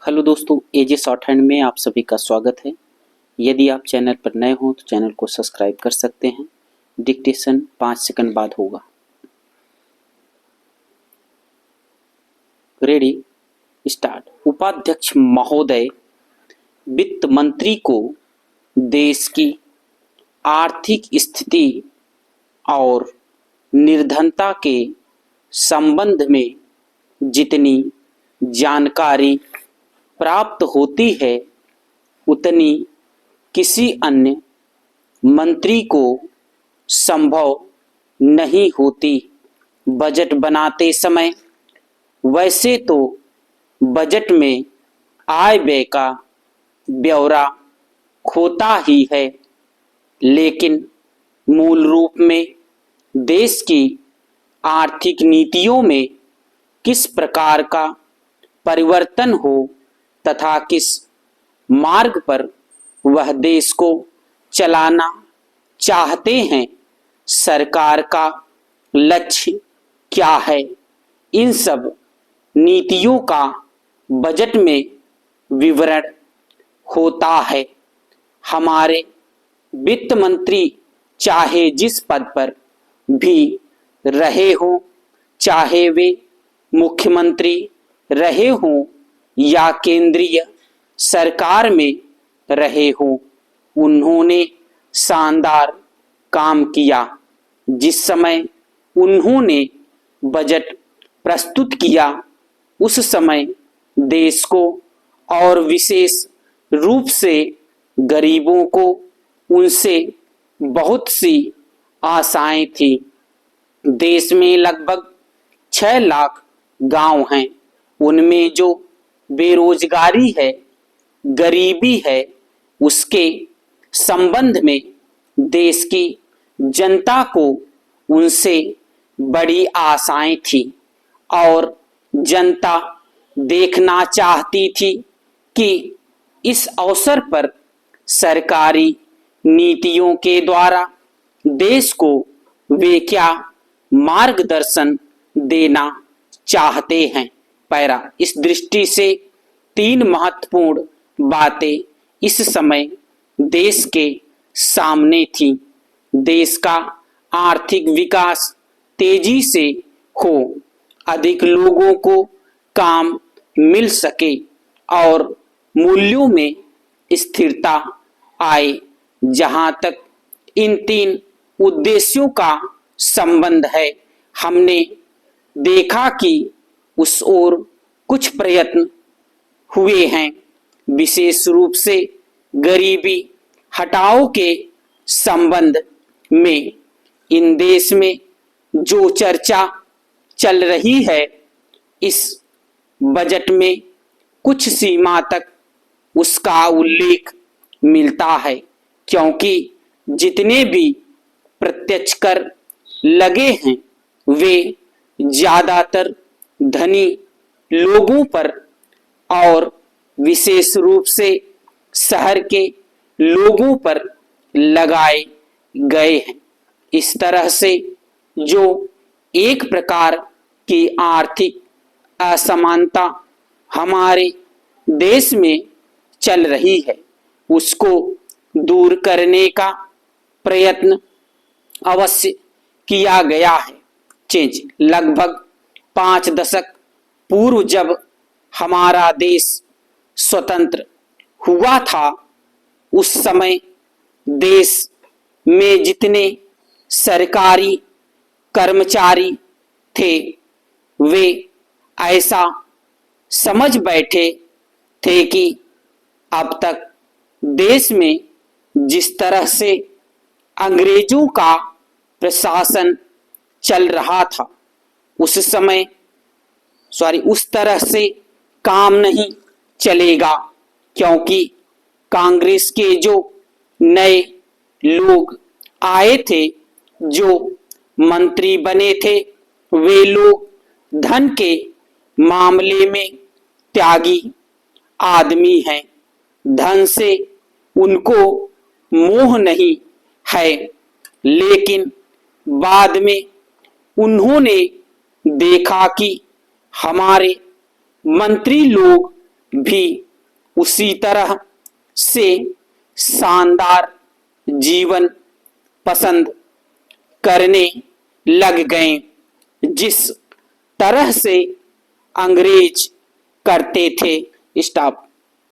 Hello दोस्तों, एजे short hand में आप सभी का स्वागत है। यदि आप चैनल पर नए हो तो चैनल को सब्सक्राइब कर सकते हैं। डिक्टेशन 5 सेकंड बाद होगा। Ready, start. उपाध्यक्ष महोदय, वित्त मंत्री को देश की आर्थिक स्थिति और निर्धनता के संबंध में जितनी जानकारी प्राप्त होती है उतनी किसी अन्य मंत्री को संभव नहीं होती। बजट बनाते समय वैसे तो बजट में आय व्यय का ब्यौरा होता ही है, लेकिन मूल रूप में देश की आर्थिक नीतियों में किस प्रकार का परिवर्तन हो तथा किस मार्ग पर वह देश को चलाना चाहते हैं, सरकार का लक्ष्य क्या है, इन सब नीतियों का बजट में विवरण होता है। हमारे वित्त मंत्री चाहे जिस पद पर भी रहे हों, चाहे वे मुख्यमंत्री रहे हों या केंद्रीय सरकार में रहे हों, उन्होंने शानदार काम किया। जिस समय उन्होंने बजट प्रस्तुत किया उस समय देश को और विशेष रूप से गरीबों को उनसे बहुत सी आशाएं थी। देश में लगभग 6 लाख गांव हैं। उनमें जो बेरोजगारी है, गरीबी है, उसके संबंध में देश की जनता को उनसे बड़ी आशाएं थी और जनता देखना चाहती थी कि इस अवसर पर सरकारी नीतियों के द्वारा देश को वे क्या मार्गदर्शन देना चाहते हैं। पैरा, इस दृष्टि से 3 महत्वपूर्ण बातें इस समय देश के सामने थी। देश का आर्थिक विकास तेजी से हो, अधिक लोगों को काम मिल सके और मूल्यों में स्थिरता आए। जहां तक इन 3 उद्देश्यों का संबंध है, हमने देखा कि उस ओर कुछ प्रयत्न हुए हैं। विशेष रूप से गरीबी हटाओ के संबंध में इन देश में जो चर्चा चल रही है, इस बजट में कुछ सीमा तक उसका उल्लेख मिलता है, क्योंकि जितने भी प्रत्यक्ष कर लगे हैं वे ज्यादातर धनी लोगों पर और विशेष रूप से शहर के लोगों पर लगाए गए हैं। इस तरह से जो एक प्रकार की आर्थिक असमानता हमारे देश में चल रही है, उसको दूर करने का प्रयत्न अवश्य किया गया है। चेंज लगभग 5 दशक पूर्व जब हमारा देश स्वतंत्र हुआ था, उस समय देश में जितने सरकारी कर्मचारी थे वे ऐसा समझ बैठे थे कि अब तक देश में जिस तरह से अंग्रेजों का प्रशासन चल रहा था उस तरह से काम नहीं चलेगा, क्योंकि कांग्रेस के जो नए लोग आए थे, जो मंत्री बने थे, वे लोग धन के मामले में त्यागी आदमी हैं। धन से उनको मोह नहीं है, लेकिन बाद में उन्होंने देखा कि हमारे मंत्री लोग भी उसी तरह से शानदार जीवन पसंद करने लग गए जिस तरह से अंग्रेज करते थे। स्टॉप।